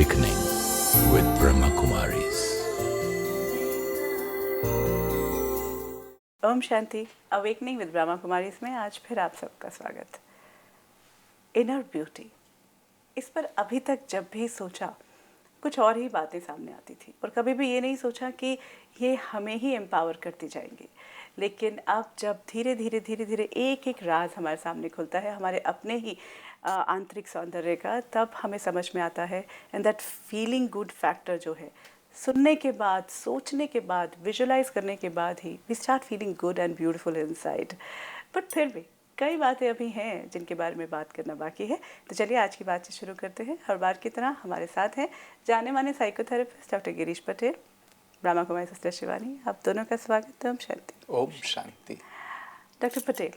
Awakening with Brahma Kumaris. Om Shanti. Awakening with Brahma Kumari में आज फिर आप सबका स्वागत। इनर ब्यूटी, इस पर अभी तक जब भी सोचा कुछ और ही बातें सामने आती थी और कभी भी ये नहीं सोचा कि ये हमें ही एम्पावर करती जाएंगी। लेकिन अब जब धीरे धीरे एक एक राज हमारे सामने खुलता है, हमारे अपने ही आंतरिक सौंदर्य का, तब हमें समझ में आता है। And that feeling good factor जो है, सुनने के बाद, सोचने के बाद, विजुलाइज करने के बाद ही we start feeling good and beautiful inside. But फिर भी कई बातें अभी हैं जिनके बारे में बात करना बाकी है। तो चलिए आज की बातचीत शुरू करते हैं। हर बार की तरह हमारे साथ हैं जाने माने psychotherapist doctor Girish Patel, Brahma Kumari sister Shivani. आप दोनों का स्वागत है। ओम शांति। ओम शांति। डॉक्टर पटेल,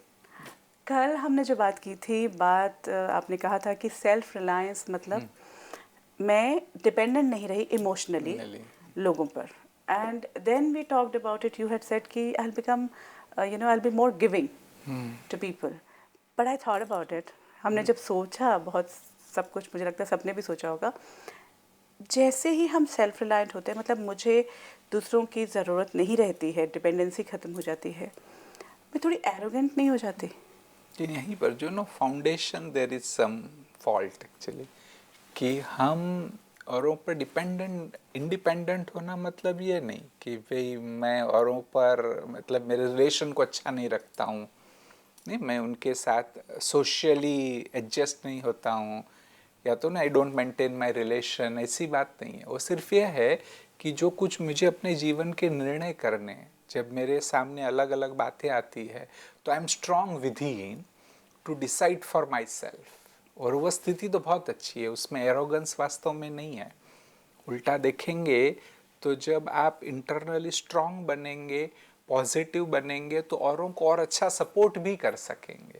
कल हमने जो बात की थी, आपने कहा था कि सेल्फ रिलायंस मतलब मैं डिपेंडेंट नहीं रही इमोशनली लोगों पर। And then we talked about it, you had said कि I will become I will be more giving to people. But I thought about it, हमने जब सोचा, बहुत सब कुछ मुझे लगता है सबने भी सोचा होगा, जैसे ही हम सेल्फ रिलायंट होते हैं, मतलब मुझे दूसरों की ज़रूरत नहीं रहती है, डिपेंडेंसी ख़त्म हो जाती है, मैं थोड़ी एरोगेंट नहीं हो जाती? यहीं पर जो foundation there is some fault actually, कि हम औरों पर इंडिपेंडेंट होना मतलब ये नहीं कि भाई मैं औरों पर मतलब मेरे रिलेशन को अच्छा नहीं रखता हूँ, नहीं मैं उनके साथ सोशली एडजस्ट नहीं होता हूँ, या तो ना I don't maintain my relation, ऐसी बात नहीं है। वो सिर्फ ये है कि जो कुछ मुझे अपने जीवन के निर्णय करने, जब मेरे सामने अलग अलग बातें आती है तो I am strong within to decide for myself. और वो स्थिति तो बहुत अच्छी है, उसमें एरोगेंस वास्तव में नहीं है। उल्टा देखेंगे तो जब आप इंटरनली स्ट्रांग बनेंगे, पॉजिटिव बनेंगे, तो औरों को और अच्छा सपोर्ट भी कर सकेंगे।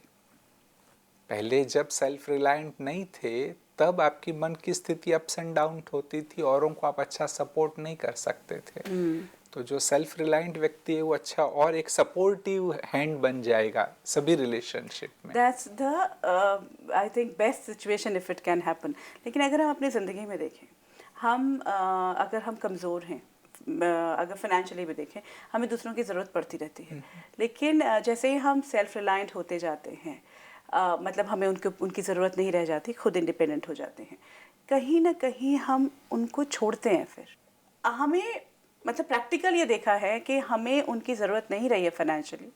पहले जब सेल्फ रिलायंट नहीं थे तब आपकी मन की स्थिति अप्स एंड डाउन होती थी, औरों को आप अच्छा सपोर्ट नहीं कर सकते थे। तो जो सेल्फ रिलायंट व्यक्ति है वो अच्छा और एक सपोर्टिव हैंड बन जाएगा सभी रिलेशनशिप में। That's the I think best situation if it can happen. लेकिन अगर हम अपनी ज़िंदगी में देखें, अगर हम कमज़ोर हैं, अगर फाइनेंशियली भी देखें, हमें दूसरों की ज़रूरत पड़ती रहती है। लेकिन जैसे ही हम सेल्फ रिलायंट होते जाते हैं, मतलब हमें उनकी ज़रूरत नहीं रह जाती, खुद इंडिपेंडेंट हो जाते हैं, कहीं ना कहीं हम उनको छोड़ते हैं। फिर हमें मतलब प्रैक्टिकल ये देखा है कि हमें उनकी ज़रूरत नहीं रही है financially,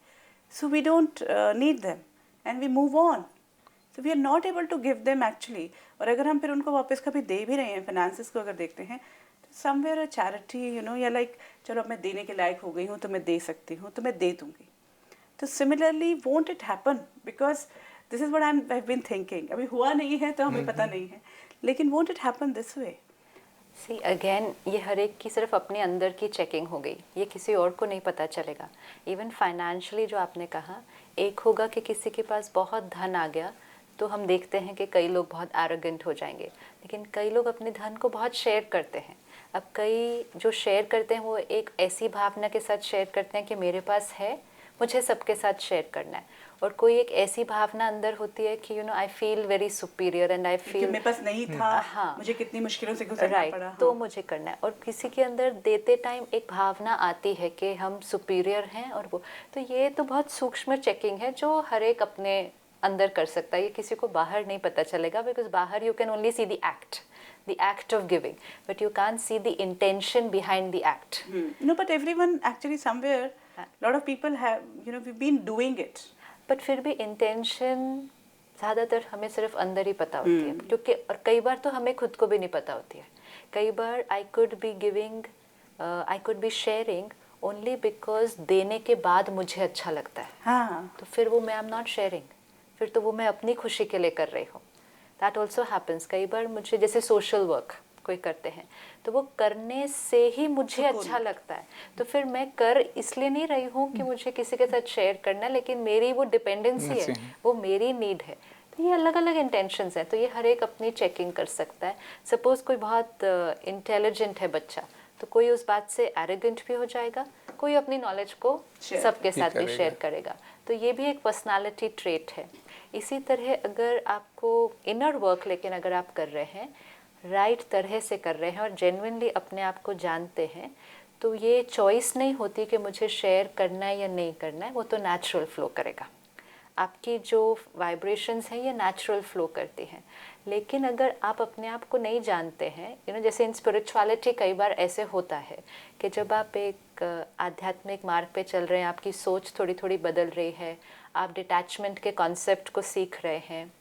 so we don't need them and we move on. So we are not able to give them actually. और अगर हम फिर उनको वापस कभी दे भी रहे हैं, फाइनेंसेस को अगर देखते हैं, तो समवेयर अ चैरिटी या लाइक चलो अब मैं देने के लायक हो गई हूँ तो मैं दे सकती हूँ, तो मैं दे दूँगी। तो similarly won't it happen, because this is what I have been thinking. अभी हुआ नहीं है तो हमें पता नहीं है, लेकिन won't it happen this way? See again, ये हर एक की सिर्फ अपने अंदर की चेकिंग हो गई, ये किसी और को नहीं पता चलेगा। इवन फाइनेंशियली जो आपने कहा, एक होगा कि किसी के पास बहुत धन आ गया तो हम देखते हैं कि कई लोग बहुत एरोगेंट हो जाएंगे, लेकिन कई लोग अपने धन को बहुत शेयर करते हैं। अब कई जो शेयर करते हैं वो एक ऐसी भावना के साथ शेयर करते हैं कि मेरे पास है, मुझे सबके साथ शेयर करना है। और कोई एक ऐसी भावना अंदर होती है कि I feel very superior and I feel मेरे पास नहीं था, हाँ, मुझे कितनी मुश्किलों से गुजरना पड़ा, तो मुझे करना है। और किसी के अंदर देते टाइम एक भावना आती है कि हम सुपीरियर हैं, और वो तो ये तो बहुत सूक्ष्म चेकिंग है जो हर एक अपने अंदर कर सकता है। ये किसी को बाहर नहीं पता चलेगा, बिकॉज बाहर you can only see the act of giving, but you can't see the intention behind the act. No, but everyone actually somewhere, lot of people have, we've been doing it. But फिर भी intention ज़्यादातर हमें सिर्फ अंदर ही पता होती है, क्योंकि और कई बार तो हमें खुद को भी नहीं पता होती है। कई बार I could be giving, I could be sharing only because देने के बाद मुझे अच्छा लगता है। हाँ, तो फिर वो मैं I'm not sharing, फिर तो वो मैं अपनी खुशी के लिए कर रही हूँ। That also happens। कई बार मुझे, जैसे सोशल वर्क कोई करते हैं तो वो करने से ही मुझे अच्छा लगता है, तो फिर मैं कर इसलिए नहीं रही हूँ कि मुझे किसी के साथ शेयर करना है, लेकिन मेरी वो डिपेंडेंसी है, वो मेरी नीड है। तो ये अलग अलग इंटेंशंस हैं, तो ये हर एक अपनी चेकिंग कर सकता है। सपोज कोई बहुत इंटेलिजेंट है बच्चा, तो कोई उस बात से एरोगेंट भी हो जाएगा, कोई अपनी नॉलेज को सबके साथ भी शेयर करेगा। तो ये भी एक पर्सनालिटी ट्रेट है। इसी तरह अगर आपको इनर वर्क, लेकिन अगर आप कर रहे हैं, राइट तरह से कर रहे हैं और जेन्युइनली अपने आप को जानते हैं, तो ये चॉइस नहीं होती कि मुझे शेयर करना है या नहीं करना है, वो तो नेचुरल फ्लो करेगा। आपकी जो वाइब्रेशंस हैं ये नेचुरल फ्लो करती हैं। लेकिन अगर आप अपने आप को नहीं जानते हैं, जैसे इन स्पिरिचुअलिटी कई बार ऐसे होता है कि जब आप एक आध्यात्मिक मार्ग पे चल रहे हैं, आपकी सोच थोड़ी थोड़ी बदल रही है, आप डिटैचमेंट के कॉन्सेप्ट को सीख रहे हैं,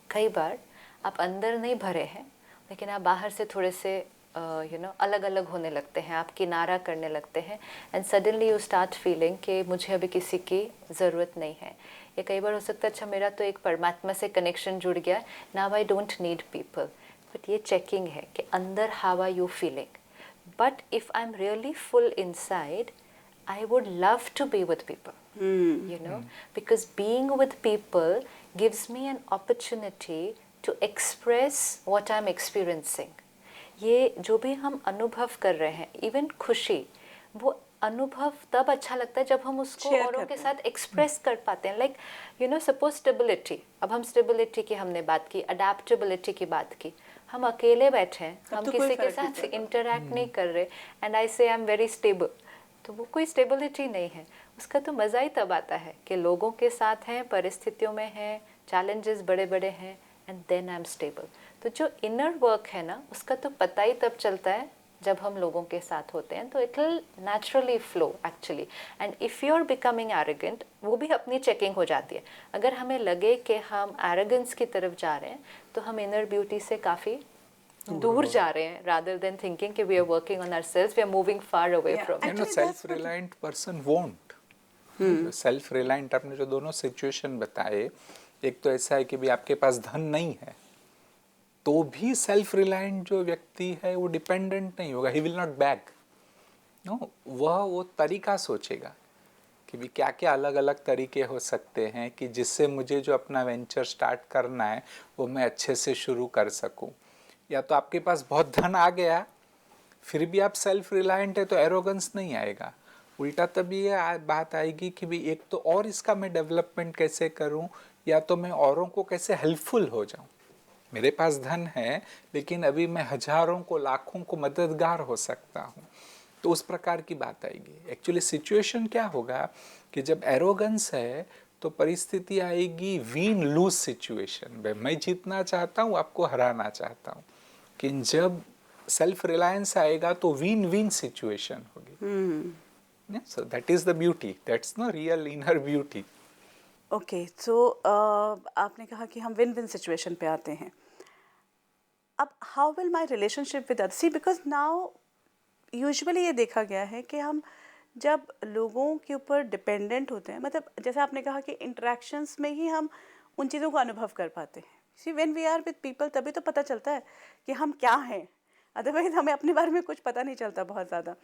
कई बार आप अंदर नहीं भरे हैं लेकिन आप बाहर से थोड़े से अलग अलग होने लगते हैं, आप किनारा करने लगते हैं, and suddenly you start feeling कि मुझे अभी किसी की ज़रूरत नहीं है। ये कई बार हो सकता है अच्छा मेरा तो एक परमात्मा से कनेक्शन जुड़ गया, now I don't need people. But ये चेकिंग है कि अंदर how are you feeling. But if I am really full inside, I would love to be with people, because being with people gives me an opportunity to express what I'm experiencing. ये जो भी हम अनुभव कर रहे हैं, even खुशी, वो अनुभव तब अच्छा लगता है जब हम उसको Share औरों करते के हैं। साथ एक्सप्रेस कर पाते हैं। लाइक सपोज स्टेबिलिटी, अब हम स्टेबिलिटी की हमने बात की, अडेप्टेबिलिटी की बात की, हम अकेले बैठे हैं, तब हम तो कोई किसी के फर्क नहीं साथ पड़ता। इंटरेक्ट नहीं कर रहे, एंड आई से आई एम वेरी स्टेबल, तो वो कोई स्टेबिलिटी नहीं है। उसका तो मज़ा ही तब आता है कि लोगों के साथ हैं, परिस्थितियों में हैं, चैलेंजेस बड़े बड़े हैं, and then I am stable. तो जो इनर वर्क है ना, उसका तो पता ही तब चलता है जब हम लोगों के साथ होते हैं, तो it will naturally flow actually. And if you are becoming arrogant, वो भी अपनी चेकिंग हो जाती है। अगर हमें लगे कि हम एरोगेंस की तरफ जा रहे हैं, तो हम इनर ब्यूटी से काफ़ी दूर जा रहे हैं, rather than thinking कि we are working on ourselves, we are moving far away Yeah. from it. Actually, that's self reliant person won't. Self reliant, आपने जो दोनों सिचुएशन बताए, एक तो ऐसा है कि भी आपके पास धन नहीं है तो भी सेल्फ रिलायंट जो व्यक्ति है वो डिपेंडेंट नहीं होगा, he will not beg. No, वो तरीका सोचेगा कि भी क्या क्या अलग अलग तरीके हो सकते हैं कि जिससे मुझे जो अपना वेंचर स्टार्ट करना है वो मैं अच्छे से शुरू कर सकूं। या तो आपके पास बहुत धन आ गया फिर भी आप सेल्फ रिलायंट है तो एरोगेंस नहीं आएगा, उल्टा तभी ये बात आएगी कि भी एक तो और इसका मैं डेवलपमेंट कैसे करूं, या तो मैं औरों को कैसे हेल्पफुल हो जाऊं। मेरे पास धन है लेकिन अभी मैं हजारों को लाखों को मददगार हो सकता हूं, तो उस प्रकार की बात आएगी। एक्चुअली सिचुएशन क्या होगा कि जब एरोगेंस है तो परिस्थिति आएगी विन लूज सिचुएशन, मैं जीतना चाहता हूँ, आपको हराना चाहता हूँ। कि जब सेल्फ रिलायंस आएगा तो विन विन सिचुएशन होगी। So that is the beauty, that's no real inner beauty. Okay, so आपने कहा कि हम विन विन सिचुएशन पे आते हैं। अब how will my relationship with others, because now usually ये देखा गया है कि हम जब लोगों के ऊपर डिपेंडेंट होते हैं, मतलब जैसे आपने कहा कि इंटरेक्शंस में ही हम उन चीज़ों को अनुभव कर पाते हैं। See when we are with people तभी तो पता चलता है कि हम क्या हैं, अदरवाइज हमें अपने बारे में कुछ पता नहीं चलता बहुत ज़्यादा।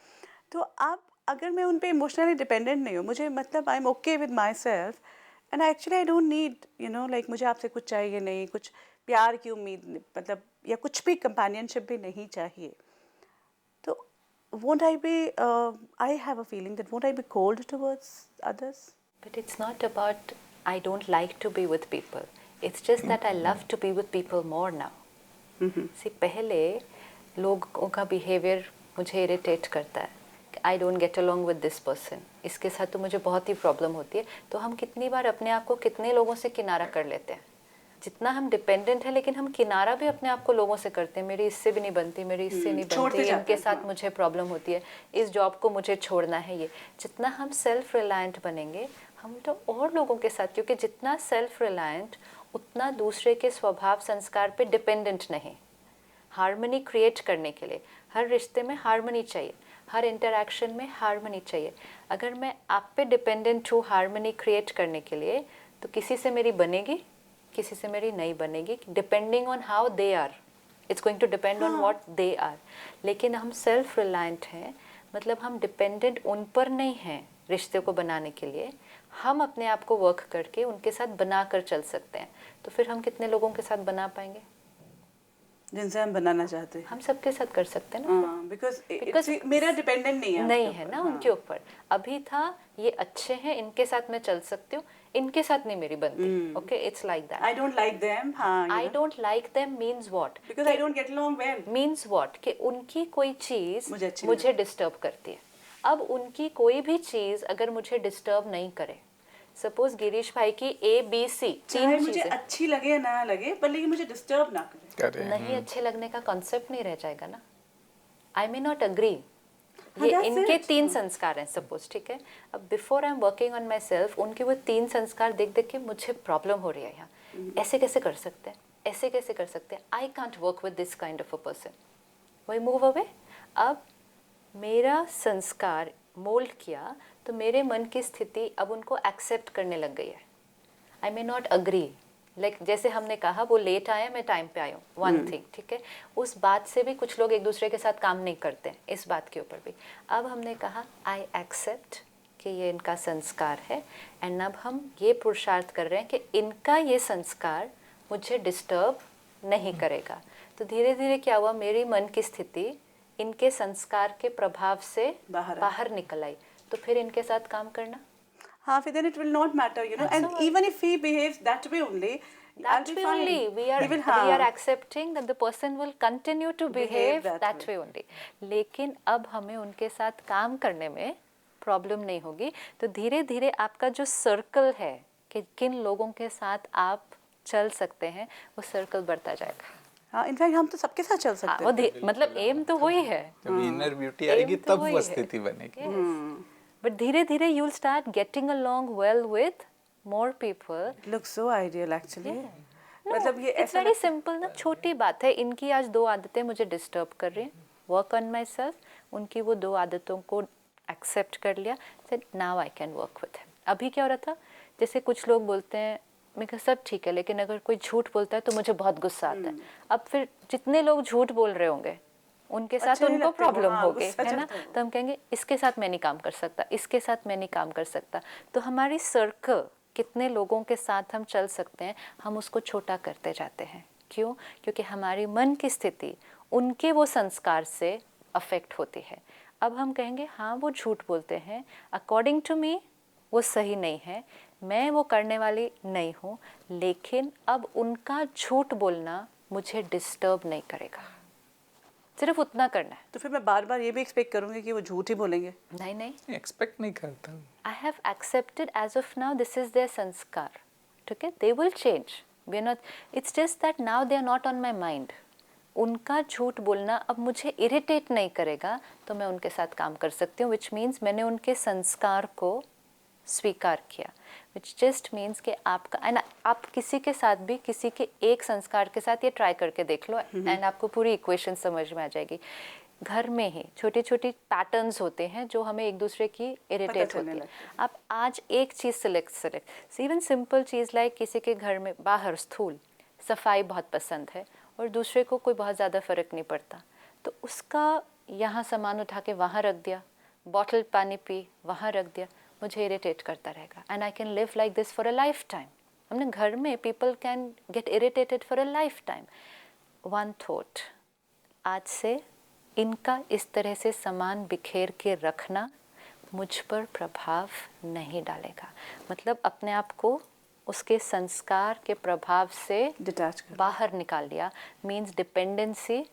तो आप अगर मैं उन पे इमोशनली डिपेंडेंट नहीं हूँ, मुझे मतलब I am okay with my self and actually I don't need like मुझे आपसे कुछ चाहिए नहीं, कुछ प्यार की उम्मीद मतलब या कुछ भी कंपेनियनशिप भी नहीं चाहिए, तो won't I be I have a feeling that won't I be cold towards others? But it's not about I don't like to be with people. It's just that I love to be with people more now. See, पहले लोगों का behaviour मुझे irritate करता है, आई don't get along with this person, इसके साथ तो मुझे बहुत ही प्रॉब्लम होती है। तो हम कितनी बार अपने आप को कितने लोगों से किनारा कर लेते हैं। जितना हम डिपेंडेंट है लेकिन हम किनारा भी अपने आप को लोगों से करते हैं, मेरी इससे भी नहीं बनती, मेरी इससे नहीं छोड़ते बनती, जाते इनके हैं, साथ हाँ। मुझे प्रॉब्लम होती है, इस जॉब को मुझे छोड़ना है। ये जितना हम सेल्फ रिलायंट बनेंगे हम तो और लोगों के साथ, क्योंकि जितना सेल्फ रिलायंट उतना दूसरे के स्वभाव संस्कार पे डिपेंडेंट नहीं। हार्मनी क्रिएट करने के लिए हर रिश्ते में हार्मनी चाहिए, हर इंटरैक्शन में हार्मनी चाहिए। अगर मैं आप पे डिपेंडेंट हूँ हार्मनी क्रिएट करने के लिए, तो किसी से मेरी बनेगी, किसी से मेरी नहीं बनेगी, depending on how they are, it's going to depend on what they are. लेकिन हम सेल्फ रिलायंट हैं, मतलब हम डिपेंडेंट उन पर नहीं हैं रिश्ते को बनाने के लिए, हम अपने आप को वर्क करके उनके साथ बना कर चल सकते हैं। तो फिर हम कितने लोगों के साथ बना पाएंगे? जिनसे हम बनाना चाहते हैं। हम सबके साथ कर सकते हैं ना, बिकॉज मेरा डिपेंडेंट नहीं है नहीं उनके है ऊपर। ना उनके ऊपर। अभी था ये अच्छे हैं, इनके साथ मैं चल सकती हूँ, इनके साथ नहीं मेरी बनती। Okay, it's like that. I don't like them, हाँ, I don't like them means what? Because I don't get along well. Means what कि उनकी कोई चीज मुझे अच्छी मुझे डिस्टर्ब करती है। अब उनकी कोई भी चीज अगर मुझे डिस्टर्ब नहीं करे, सपोज गिरीश भाई की ABC चाहे तीन मुझे चीजें अच्छी लगे या ना लगे, पर लेकिन मुझे डिस्टर्ब ना करे। करे नहीं अच्छे लगने का कॉन्सेप्ट नहीं रह जाएगा ना। आई मे नॉट अग्री, हाँ, ये that's इनके it. 3 संस्कार हैं सपोज, ठीक है। अब before I am working on my self, उनके वो 3 संस्कार देख देख के मुझे प्रॉब्लम हो रही है यहाँ, ऐसे कैसे कर सकते हैं, ऐसे कैसे कर सकते हैं, I can't work with this kind of a person, वही मूव अवे। अब मेरा संस्कार मोल्ड किया तो मेरे मन की स्थिति अब उनको एक्सेप्ट करने लग गई है। आई मे नॉट अग्री, लाइक जैसे हमने कहा वो लेट आया, मैं टाइम पे आई हूँ, वन थिंग, ठीक है। उस बात से भी कुछ लोग एक दूसरे के साथ काम नहीं करते हैं, इस बात के ऊपर भी। अब हमने कहा आई एक्सेप्ट कि ये इनका संस्कार है, एंड अब हम ये पुरुषार्थ कर रहे हैं कि इनका ये संस्कार मुझे डिस्टर्ब नहीं करेगा। तो धीरे धीरे क्या हुआ, मेरी मन की स्थिति इनके संस्कार के प्रभाव से बाहर निकल आई, तो फिर इनके साथ काम करना, हाँ, फिर then it will not matter, you know, and even if he behaves that way only, I'll that be way fine. only we are accepting that the person will continue to behave that way only। लेकिन अब हमें उनके साथ काम करने में problem नहीं होगी। तो धीरे धीरे आपका जो सर्कल है कि किन लोगों के साथ आप चल सकते हैं, वो सर्कल बढ़ता जाएगा। हाँ, इनफैक्ट हम तो सबके साथ चल सकते हाँ, वो मतलब एम तो वही है, जब इनर ब्यूटी आएगी तो तब वही वो है। स्थिति बनेगी। बट धीरे धीरे you will start getting along well with more people. हैं। Looks so ideal actually. मतलब ये इट्स वेरी सिंपल ना, छोटी बात है। इनकी आज 2 आदतें मुझे डिस्टर्ब कर रही हैं, वर्क ऑन माई सेल्फ, उनकी वो 2 आदतों को एक्सेप्ट कर लिया, said now I can work with him. अभी क्या हो रहा था, जैसे कुछ लोग बोलते हैं, मैं कहा सब ठीक है, लेकिन अगर कोई झूठ बोलता है तो मुझे बहुत गुस्सा आता है। अब फिर जितने लोग झूठ बोल रहे होंगे उनके साथ अच्छे नहीं उनको लगते, प्रॉब्लम हाँ, हो गई, गुस्सा है ना। चढ़ता है। तो हम कहेंगे इसके साथ मैं नहीं काम कर सकता, इसके साथ मैं नहीं काम कर सकता। तो हमारी सर्कल, कितने लोगों के साथ हम चल सकते हैं, हम उसको छोटा करते जाते हैं। क्यों? क्योंकि हमारी मन की स्थिति उनके वो संस्कार से अफेक्ट होती है। अब हम कहेंगे हाँ वो झूठ बोलते हैं, अकॉर्डिंग टू मी वो सही नहीं है, मैं वो करने वाली नहीं हूँ, लेकिन अब उनका झूठ बोलना मुझे डिस्टर्ब नहीं करेगा, सिर्फ उतना करना है। तो फिर मैं बार बार ये भी एक्सपेक्ट करूंगी कि वो झूठ ही बोलेंगे? नहीं नहीं, एक्सपेक्ट नहीं करता। I have accepted as of now this is their sanskar, ठीक है, they will change, we are not, it's just that now they are not on my mind। उनका झूठ बोलना अब मुझे इरिटेट नहीं करेगा, तो मैं उनके साथ काम कर सकती हूँ, which means मैंने उनके संस्कार को स्वीकार किया, which just means कि आपका, एंड आप किसी के साथ भी किसी के एक संस्कार के साथ ये ट्राई करके देख लो, एंड आपको पूरी इक्वेशन समझ में आ जाएगी। घर में ही छोटी छोटी पैटर्न्स होते हैं जो हमें एक दूसरे की इरिटेट होती है। आप आज एक चीज़ सेलेक्ट इवन सिंपल चीज़ लाइक किसी के घर में बाहर स्थूल सफाई बहुत पसंद है और दूसरे को कोई बहुत ज़्यादा फ़र्क नहीं पड़ता, तो उसका यहाँ सामान उठा के वहाँ रख दिया, बॉटल पानी पी वहाँ रख दिया, मुझे इरिटेट करता रहेगा, and I can live like this for a life time. हमने घर में people can get irritated for a life time. One thought, आज से इनका इस तरह से सामान बिखेर के रखना मुझ पर प्रभाव नहीं डालेगा, मतलब अपने आप को उसके संस्कार के प्रभाव से डिटैच कर, बाहर निकाल दिया, मीन्स डिपेंडेंसी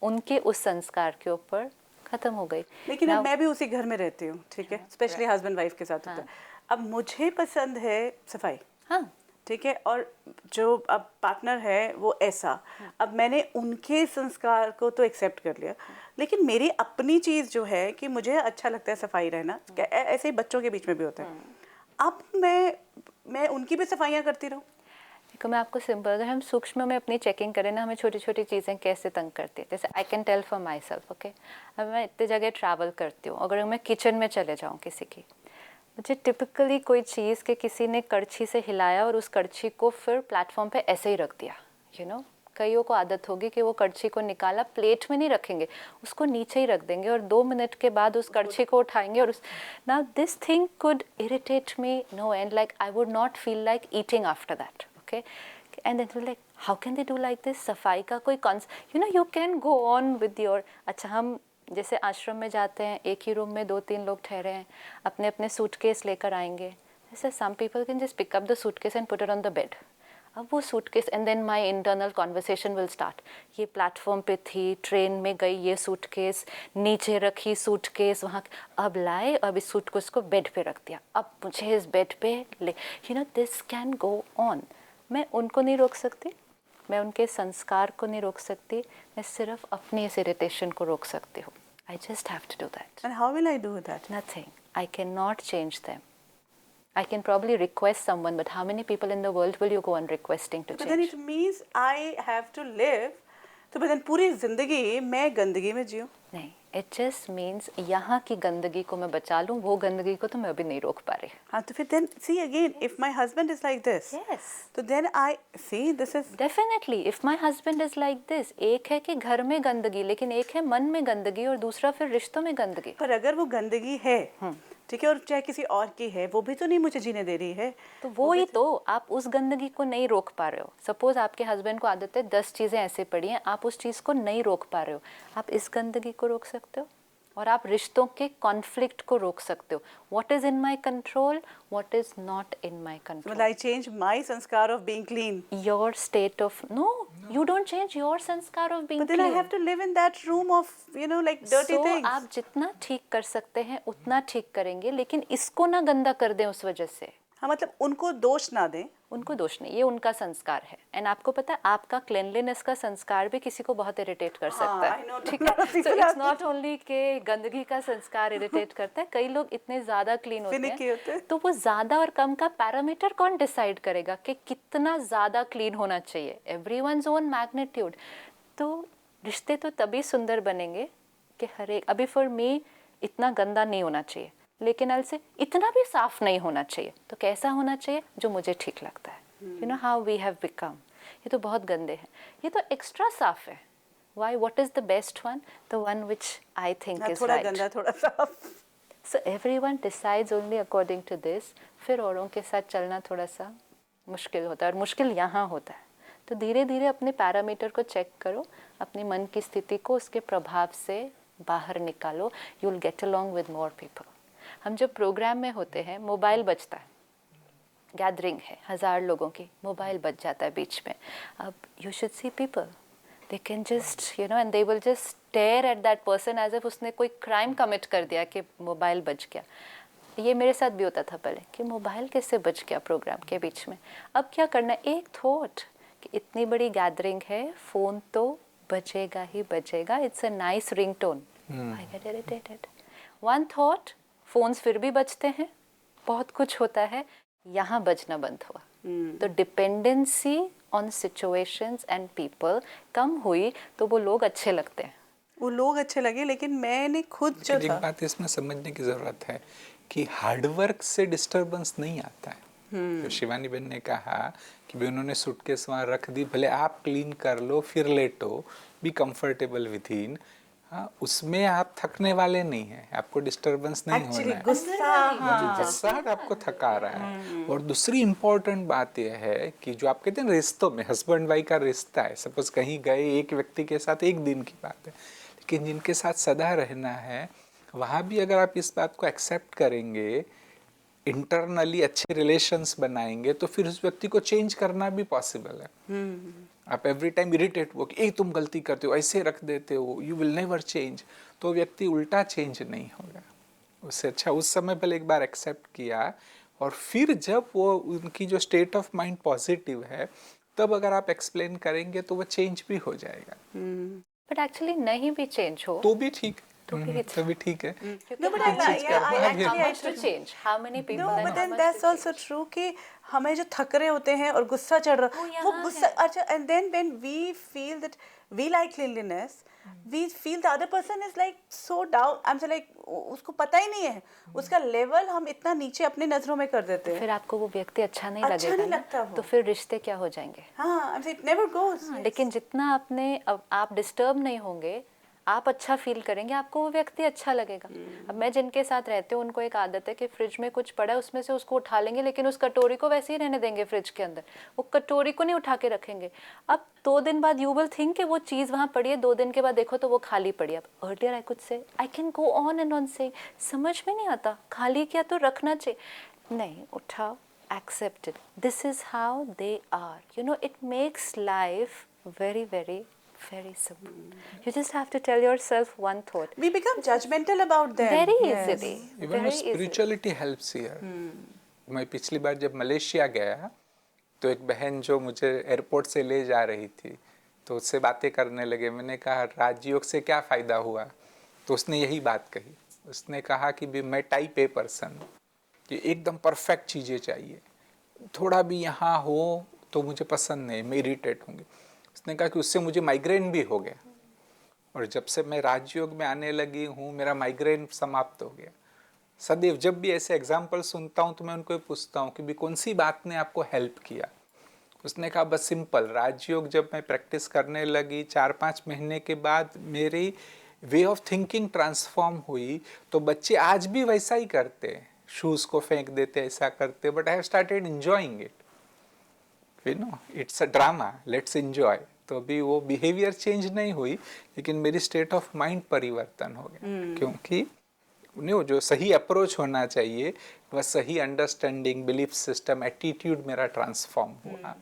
उनके उस संस्कार के ऊपर खत्म हो गई। लेकिन अब मैं भी उसी घर में रहती हूँ, ठीक है, स्पेशली हस्बैंड वाइफ के साथ होता है। अब मुझे पसंद है सफाई, हाँ ठीक है, और जो अब पार्टनर है वो ऐसा, अब मैंने उनके संस्कार को तो एक्सेप्ट कर लिया, लेकिन मेरी अपनी चीज़ जो है कि मुझे अच्छा लगता है सफाई रहना, ऐसे ही बच्चों के बीच में भी होता है। अब मैं उनकी भी सफाइयाँ करती रहूँ? देखो मैं आपको सिंपल, अगर हम सूक्ष्म में अपनी चेकिंग करें ना, हमें छोटी छोटी चीज़ें कैसे तंग करती है। जैसे I can tell for myself, okay, अब मैं इतने जगह ट्रैवल करती हूँ, अगर मैं किचन में चले जाऊँ किसी की, मुझे टिपिकली कोई चीज़ के किसी ने कड़छी से हिलाया और उस कड़छी को फिर प्लेटफॉर्म पे ऐसे ही रख दिया, यू नो, कईयों को आदत होगी कि वो कड़छी को निकाला, प्लेट में नहीं रखेंगे, उसको नीचे ही रख देंगे और 2 मिनट के बाद उस कड़छी को उठाएंगे और उस, now this thing could irritate me know and, like I would not feel like eating after that, okay, and then we're like how can they do like this? सफाई का कोई you can go on with your, अच्छा हम जैसे आश्रम में जाते हैं, एक ही रूम में 2-3 लोग ठहरे हैं, अपने अपने सूटकेस लेकर आएंगे, जैसे some people can just pick up the suitcase and put it on the bed. अब वो suitcase and then my internal conversation will start. ये प्लेटफॉर्म पे थी, ट्रेन में गई, ये सूटकेस नीचे रखी, सूटकेस वहाँ, अब लाए, अब इस सूटकेस को बेड पे रख दिया, अब मुझे इस बेड पे ले, दिस कैन गो ऑन. मैं उनको नहीं रोक सकती, मैं उनके संस्कार को नहीं रोक सकती, मैं सिर्फ अपनी इस इरिटेशन को रोक सकती हूँ. I just have to do that. And how will I do that? Nothing. I cannot change them. I can probably request someone, but how many people in the world will you go on requesting to But change? then it means I have to live. तो but then पूरी जिंदगी मैं गंदगी में जीऊँ? नहीं, it just means यहाँ की गंदगी को मैं बचा लूँ, वो गंदगी को तो मैं अभी नहीं रोक पा रही. हाँ तो फिर then see again, if my husband is like this, Yes. तो then I see this is Definitely, if my husband is like this, एक है कि घर में गंदगी, लेकिन एक है मन में गंदगी, और दूसरा फिर रिश्तों में गंदगी. पर अगर वो गंदगी है, ठीक है, और चाहे किसी और की है, वो भी तो नहीं मुझे जीने दे रही है. तो वो ही तो, आप उस गंदगी को नहीं रोक पा रहे हो. सपोज आपके हस्बैंड को आदत है 10 चीज़ें ऐसे पड़ी हैं, आप उस चीज़ को नहीं रोक पा रहे हो, आप इस गंदगी को रोक सकते हो, और आप रिश्तों के कॉन्फ्लिक्ट को रोक सकते हो. What is in my control, what is not in my control. Will I change my sanskar of being clean? Your state of, no, you don't change your sanskar of being But then clean. I have to live in that room of like dirty So, things. आप जितना ठीक कर सकते हैं उतना ठीक करेंगे, लेकिन इसको ना गंदा कर दें उस वजह से. हाँ मतलब उनको दोष ना दें. उनको दोष नहीं, ये उनका संस्कार है. एंड आपको पता है, आपका क्लेनलीनेस का संस्कार भी किसी को बहुत इरिटेट कर सकता I है. know, ठीक lot है, of people so it's have not only के गंदगी का संस्कार इरिटेट करता है, कई लोग इतने ज्यादा क्लीन होते Finicky होते हैं, हैं. तो वो ज्यादा और कम का पैरामीटर कौन डिसाइड करेगा कि कितना ज्यादा क्लीन होना चाहिए? Everyone's own magnitude. तो रिश्ते तो तभी सुंदर बनेंगे कि हर एक, अभी फॉर मी इतना गंदा नहीं होना चाहिए, लेकिन अल से इतना भी साफ नहीं होना चाहिए. तो कैसा होना चाहिए? जो मुझे ठीक लगता है. You know how we have become. ये तो बहुत गंदे हैं, ये तो एक्स्ट्रा साफ है. Why? What is the best one? The one which I think is थोड़ा राइट. गंदा थोड़ा साफ. So everyone decides only according to this. फिर औरों के साथ चलना थोड़ा सा मुश्किल होता है, और मुश्किल यहाँ होता है. तो धीरे धीरे अपने पैरामीटर को चेक करो, अपने मन की स्थिति को उसके प्रभाव से बाहर निकालो. You will get along with more people. हम जब प्रोग्राम में होते हैं, मोबाइल बजता है, गैदरिंग है 1000 लोगों की, मोबाइल बज जाता है बीच में. अब you should see people, they can just and they will just stare at that person as if उसने कोई क्राइम कमिट कर दिया कि मोबाइल बज गया. ये मेरे साथ भी होता था पहले कि मोबाइल कैसे बज गया प्रोग्राम के बीच में. अब क्या करना है? एक थॉट कि इतनी बड़ी गैदरिंग है, फ़ोन तो बजेगा ही बजेगा, it's a nice ringtone. I get irritated. One thought, phones फिर भी बजते हैं, बहुत कुछ होता है, यहाँ बजना बंद हुआ. तो dependency on situations and people come हुई, तो वो लोग अच्छे लगते हैं. वो लोग अच्छे लगे, लेकिन मैंने खुद जो एक था. बात इसमें समझने की जरूरत है कि हार्डवर्क से डिस्टरबेंस नहीं आता है. तो शिवानी बहन ने कहा कि भी उन्होंने सूटकेस वहाँ रख दी, भले आप क्लीन कर लो, फिर लेटो, बी कंफर्टेबल विद इन. हाँ, उसमें आप थकने वाले नहीं हैं, आपको डिस्टरबेंस नहीं होना है. गुस्सा आपको थका रहा है. और दूसरी इम्पोर्टेंट बात यह है कि जो आप कहते हैं रिश्तों में, हस्बैंड वाइफ का रिश्ता है, सपोज कहीं गए एक व्यक्ति के साथ एक दिन की बात है, लेकिन जिनके साथ सदा रहना है, वहाँ भी अगर आप इस बात को एक्सेप्ट करेंगे, इंटरनली अच्छे रिलेशंस बनाएंगे, तो फिर उस व्यक्ति को चेंज करना भी पॉसिबल है. आप एवरी टाइम इरिटेट हो कि तुम गलती करते हो, ऐसे रख देते हो, यू विल नेवर चेंज, तो व्यक्ति उल्टा चेंज नहीं होगा. उससे अच्छा उस समय पहले एक बार एक्सेप्ट किया, और फिर जब वो उनकी जो स्टेट ऑफ माइंड पॉजिटिव है, तब अगर आप एक्सप्लेन करेंगे तो वो चेंज भी हो जाएगा. बट एक्चुअली नहीं भी चेंज हो तो भी ठीक, तभी ठीक है. No, but how much to change? How many people? No, and but how then much that's to also true कि हमें जो थक रहे होते हैं और गुस्सा चढ़ रहा, वो गुस्सा, अच्छा, and then when we feel that we like cleanliness, we feel the other person is like so down. I'm so like उसको पता ही नहीं है, उसका लेवल हम इतना नीचे अपने नजरों में कर देते हैं. फिर आपको वो व्यक्ति अच्छा नहीं अच्छा लगेगा नहीं ना, लगता वो. तो फिर रिश्ते क्या हो जाएंगे? हाँ, I'm saying it never goes. लेकिन जितना आपने, अब आप डिस्टर्ब नहीं होंगे, आप अच्छा फील करेंगे, आपको वो व्यक्ति अच्छा लगेगा। अब मैं जिनके साथ रहती हूँ उनको एक आदत है कि फ्रिज में कुछ पड़ा है उसमें से उसको उठा लेंगे, लेकिन उस कटोरी को वैसे ही रहने देंगे फ्रिज के अंदर, वो कटोरी को नहीं उठा के रखेंगे। अब 2 दिन बाद यू विल थिंक कि वो चीज़ वहाँ पड़ी है, 2 दिन के बाद देखो तो वो खाली पड़ी है। अब earlier I could say I can go on and on से, समझ में नहीं आता खाली क्या तो रखना चाहिए, नहीं उठाओ, accept it. This is how they are. You know, it makes life very, very, very simple. You just have to tell yourself one thought. We become judgmental about them. Very Yes. easily. Even Very वो easily. Spirituality helps here. मैं पिछली बार जब Malaysia गया तो एक बहन जो मुझे एयरपोर्ट से ले जा रही थी तो उससे बातें करने लगे। मैंने कहा राजयोग से क्या फ़ायदा हुआ, तो उसने यही बात कही। उसने कहा कि भी मैं टाइप ए पर्सन हूँ कि एकदम परफेक्ट चीज़ें चाहिए, थोड़ा भी यहाँ हो तो मुझे पसंद नहीं, मैं इरिटेट होंगी। उसने कहा कि उससे मुझे माइग्रेन भी हो गया, और जब से मैं राजयोग में आने लगी हूँ मेरा माइग्रेन समाप्त हो गया। सदैव जब भी ऐसे एग्जाम्पल सुनता हूँ तो मैं उनको पूछता हूँ कि भी कौन सी बात ने आपको हेल्प किया। उसने कहा बस सिंपल, राजयोग जब मैं प्रैक्टिस करने लगी 4-5 महीने के बाद मेरी वे ऑफ थिंकिंग ट्रांसफॉर्म हुई। तो बच्चे आज भी वैसा ही करते हैं, शूज़ को फेंक देते, ऐसा करते, but I have started enjoying it. You know, it's a drama, let's enjoy. तो अभी वो बिहेवियर चेंज नहीं हुई, लेकिन मेरी स्टेट ऑफ माइंड परिवर्तन हो गया। क्योंकि नहीं, जो सही अप्रोच होना चाहिए वह सही अंडरस्टैंडिंग, बिलीफ सिस्टम, एटीट्यूड मेरा ट्रांसफॉर्म हुआ।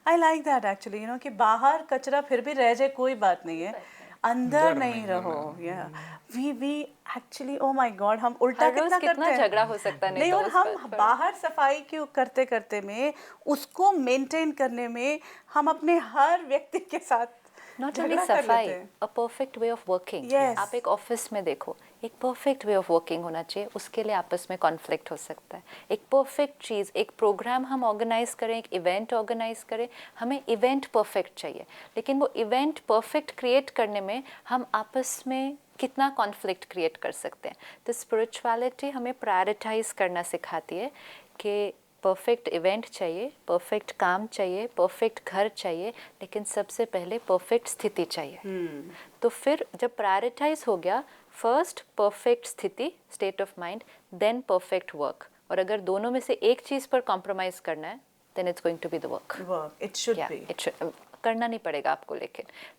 I like that actually, you know, कि बाहर कचरा फिर भी रह जाए कोई बात नहीं है, अंदर नहीं रहो। या we actually, oh my God, हम उल्टा हर रोज कितना कितना करते हैं, झगड़ा हो सकता है, नहीं नहीं, तो और उस हम बात पर। बाहर सफाई क्यों करते करते में उसको मेंटेन करने में हम अपने हर व्यक्ति के साथ नॉट ओनली झगड़ा कर सफाई, लेते हैं। A perfect way of working. Yes. आप एक ऑफिस में देखो, एक परफेक्ट वे ऑफ वर्किंग होना चाहिए, उसके लिए आपस में कॉन्फ्लिक्ट हो सकता है। एक परफेक्ट चीज़, एक प्रोग्राम हम ऑर्गेनाइज करें, एक इवेंट ऑर्गेनाइज करें, हमें इवेंट परफेक्ट चाहिए, लेकिन वो इवेंट परफेक्ट क्रिएट करने में हम आपस में कितना कॉन्फ्लिक्ट क्रिएट कर सकते हैं। तो स्पिरिचुअलिटी हमें प्रायोरिटाइज करना सिखाती है कि परफेक्ट इवेंट चाहिए, परफेक्ट काम चाहिए, परफेक्ट घर चाहिए, लेकिन सबसे पहले परफेक्ट स्थिति चाहिए। तो फिर जब प्रायोरिटाइज हो गया, फर्स्ट परफेक्ट स्थिति, state of mind, then perfect work. और अगर दोनों में से एक चीज़ पर कॉम्प्रोमाइज़ करना है, then it's going to be the work. It should be, करना नहीं पड़ेगा आपको,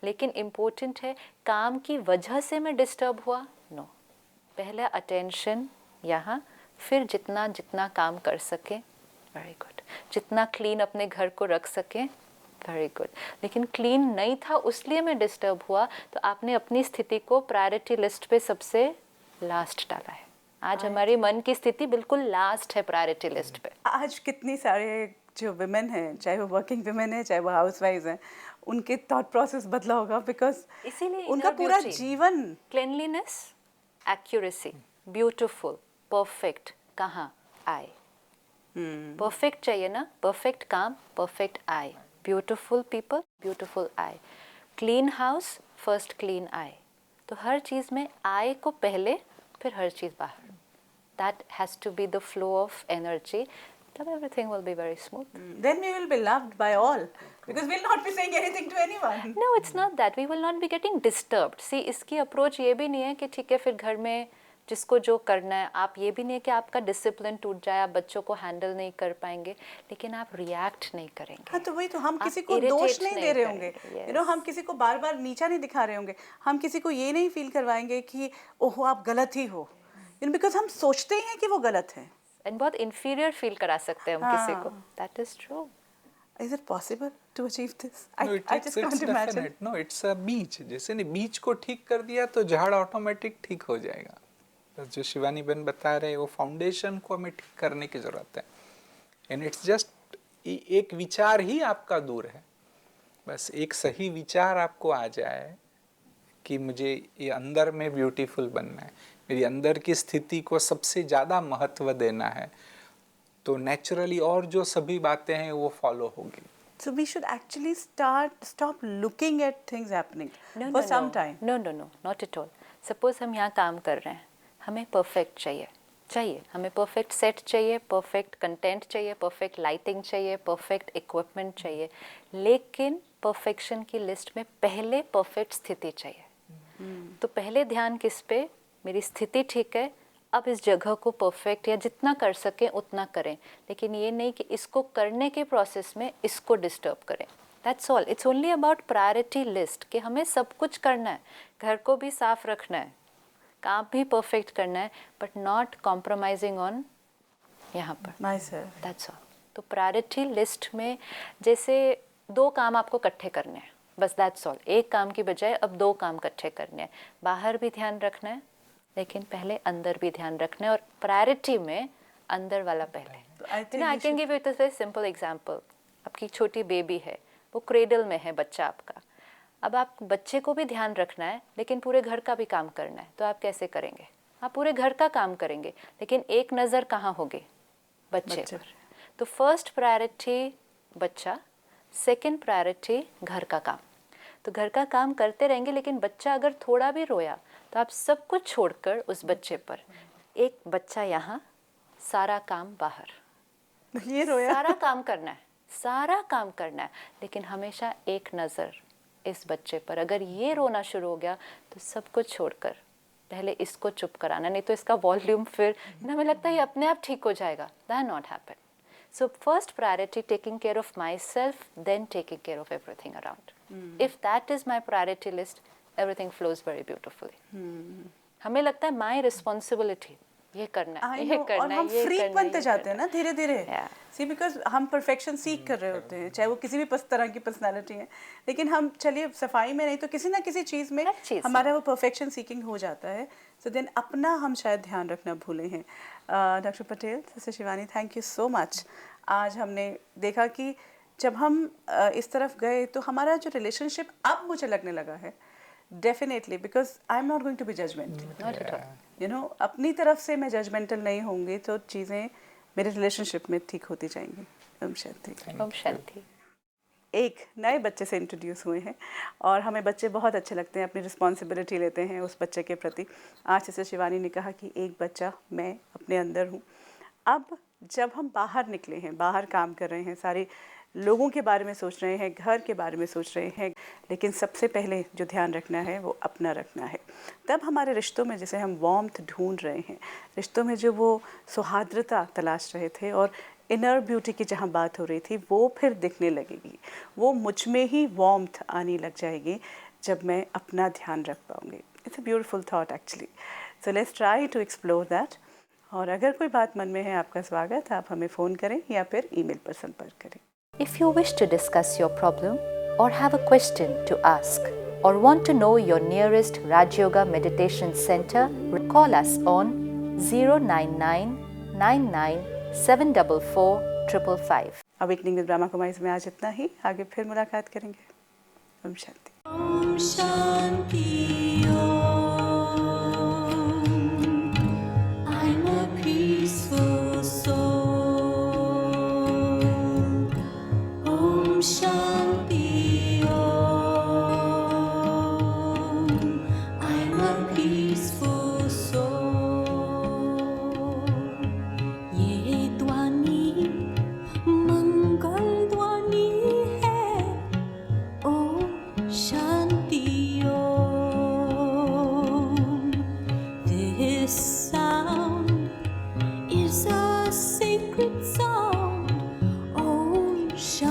लेकिन इम्पोर्टेंट है, काम की वजह से मैं डिस्टर्ब हुआ, नो, पहले अटेंशन यहाँ, फिर जितना जितना काम कर सके, वेरी गुड, जितना क्लीन अपने घर को रख सकें, वेरी गुड। लेकिन क्लीन नहीं था उसलिए मैं डिस्टर्ब हुआ, तो आपने अपनी स्थिति को प्रायोरिटी लिस्ट पे सबसे लास्ट डाला है। आज हमारे मन की स्थिति बिल्कुल लास्ट है प्रायोरिटी लिस्ट पे। आज कितनी सारे जो विमेन हैं, चाहे वो वर्किंग विमेन है, चाहे वो हाउसवाइफ हैं, उनके थॉट प्रोसेस बदला होगा, बिकॉज इसीलिए उनका पूरा जीवन क्लीनलीनेस, एक्यूरेसी, ब्यूटीफुल, परफेक्ट कहाँ आए? परफेक्ट चाहिए ना, परफेक्ट काम, perfect I, beautiful people, beautiful I, clean house, first clean आई। तो हर चीज़ में आई को पहले, फिर हर चीज़ बाहर। That has to be the flow of energy, तब everything will be very smooth. then we will be loved by all because we'll not be saying anything to anyone. No, it's not that. We will not be getting disturbed. See, इसकी approach ये भी नहीं है कि ठीक है फिर घर में जिसको जो करना है, आप ये भी नहीं है कि आपका डिसिप्लिन टूट जाए, आप बच्चों को हैंडल नहीं कर पाएंगे, लेकिन आप रिएक्ट नहीं करेंगे। हाँ, तो वही तो, हम आप किसी को irritate दोष नहीं दे रहे होंगे, करेंगे, यू नो, हम किसी को बार बार नीचा नहीं दिखा रहे होंगे, हम किसी को ये नहीं फील करवाएंगे कि ओहो आप गलत ही हो, यू नो, बिकॉज हम सोचते हैं कि वो गलत है। एंड बहुत इंफीरियर फील करा सकते हैं हम किसी को। That is true. Is it possible to achieve this? No, I just can't imagine. definite. No, it's a बीज। जैसे नहीं बीज को ठीक कर दिया तो झाड़ ऑटोमेटिक ठीक हो जाएगा। बस जो शिवानी बहन बता रहे हैं वो फाउंडेशन को हमें ठीक करने की जरूरत है। एंड इट्स जस्ट एक विचार ही आपका दूर है, बस एक सही विचार आपको आ जाए कि मुझे ये अंदर में ब्यूटीफुल बनना है, मेरी अंदर की स्थिति को सबसे ज़्यादा महत्व देना है, तो नेचुरली और जो सभी बातें हैं वो फॉलो होगी। So we should actually stop looking at things happening for some time. No, not at all. Suppose हम यहाँ काम कर रहे हैं, हमें परफेक्ट चाहिए, हमें परफेक्ट सेट चाहिए, परफेक्ट कंटेंट चाहिए, परफेक्ट लाइटिंग चाहिए, परफेक्ट इक्विपमेंट चाहिए, लेकिन परफेक्शन की लिस्ट में पहले परफेक्ट स्थिति चाहिए। तो पहले ध्यान किस पे, मेरी स्थिति ठीक है, अब इस जगह को परफेक्ट या जितना कर सकें उतना करें, लेकिन ये नहीं कि इसको करने के प्रोसेस में इसको डिस्टर्ब करें। That's all. It's only about priority list कि हमें सब कुछ करना है, घर को भी साफ रखना है, काम भी परफेक्ट करना है, बट नॉट कॉम्प्रोमाइजिंग ऑन यहाँ पर। That's all. तो प्रायोरिटी लिस्ट में जैसे 2 काम आपको इकट्ठे करने हैं, बस दैट्स ऑल। एक काम की बजाय अब 2 काम इकट्ठे करने हैं। बाहर भी ध्यान रखना है, लेकिन पहले अंदर भी ध्यान रखना है, और प्रायोरिटी में अंदर वाला पहले। I can give you a very simple example. आपकी छोटी बेबी है, वो क्रेडल में है बच्चा आपका। अब आप बच्चे को भी ध्यान रखना है, लेकिन पूरे घर का भी काम करना है, तो आप कैसे करेंगे? आप पूरे घर का काम करेंगे, लेकिन एक नज़र कहाँ होगी? बच्चे पर। तो फर्स्ट प्रायोरिटी बच्चा, सेकंड प्रायोरिटी घर का काम। तो घर का काम करते रहेंगे, लेकिन बच्चा अगर थोड़ा भी रोया तो आप सब कुछ छोड़कर उस बच्चे पर। एक बच्चा यहाँ, सारा काम बाहर, ये रोया, सारा काम करना है, सारा काम करना है, लेकिन हमेशा एक नज़र इस बच्चे पर। अगर ये रोना शुरू हो गया तो सब कुछ छोड़कर पहले इसको चुप कराना, नहीं तो इसका वॉल्यूम फिर हमें लगता है ये अपने आप ठीक हो जाएगा। That not happen. So first priority taking care of myself, then taking care of everything around. If that is my priority list, everything flows very beautifully. हमें लगता है my responsibility, ये करना है, ये करना है, और हम ये फ्रीक करना है, बनते ये जाते हैं ना धीरे धीरे। Yeah. सी बिकॉज हम परफेक्शन सीख कर रहे होते हैं, चाहे वो किसी भी तरह की पर्सनालिटी है, लेकिन हम चलिए सफाई में नहीं तो किसी ना किसी चीज़ में हर चीज़ हमारा वो परफेक्शन सीकिंग हो जाता है। सो देन अपना हम शायद ध्यान रखना भूले हैं। Doctor Patel, sister Shivani, thank you so much. आज हमने देखा कि जब हम इस तरफ गए तो हमारा जो रिलेशनशिप अब मुझे लगने लगा है, definitely, because I am not going to be judgmental, you know, अपनी तरफ से मैं जजमेंटल नहीं होंगी तो चीज़ें मेरे रिलेशनशिप में ठीक होती जाएंगी। ओम शांति। ओम शांति। एक नए बच्चे से इंट्रोड्यूस हुए हैं और हमें बच्चे बहुत अच्छे लगते हैं, अपनी रिस्पॉन्सिबिलिटी लेते हैं उस बच्चे के प्रति। आज जैसे शिवानी ने कहा कि एक बच्चा मैं अपने अंदर हूँ। अब जब हम बाहर निकले हैं, बाहर काम कर रहे हैं, सारे लोगों के बारे में सोच रहे हैं, घर के बारे में सोच रहे हैं, लेकिन सबसे पहले जो ध्यान रखना है वो अपना रखना है। तब हमारे रिश्तों में जैसे हम वार्मथ ढूंढ रहे हैं, रिश्तों में जो वो सौहार्द्रता तलाश रहे थे और इनर ब्यूटी की जहाँ बात हो रही थी वो फिर दिखने लगेगी। वो मुझ में ही वार्मथ आने लग जाएगी जब मैं अपना ध्यान रख पाऊँगी। It's a beautiful thought actually. So let's try to explore that. और अगर कोई बात मन में है, आपका स्वागत, आप हमें फ़ोन करें या फिर ईमेल पर संपर्क करें। If you wish to discuss your problem or have a question to ask or want to know your nearest Raj Yoga Meditation Center, call us on 09999744555. Awakening with Brahma Kumaris में आज इतना ही। आगे फिर मुलाकात करेंगे। Om Shanti. Om Shanti Om. I'm a peaceful soul. Om Shanti Om. I'm a peaceful soul. ये ध्वनि मंगल ध्वनि है। Om Shanti Om. This sound is a sacred sound. Om Shanti.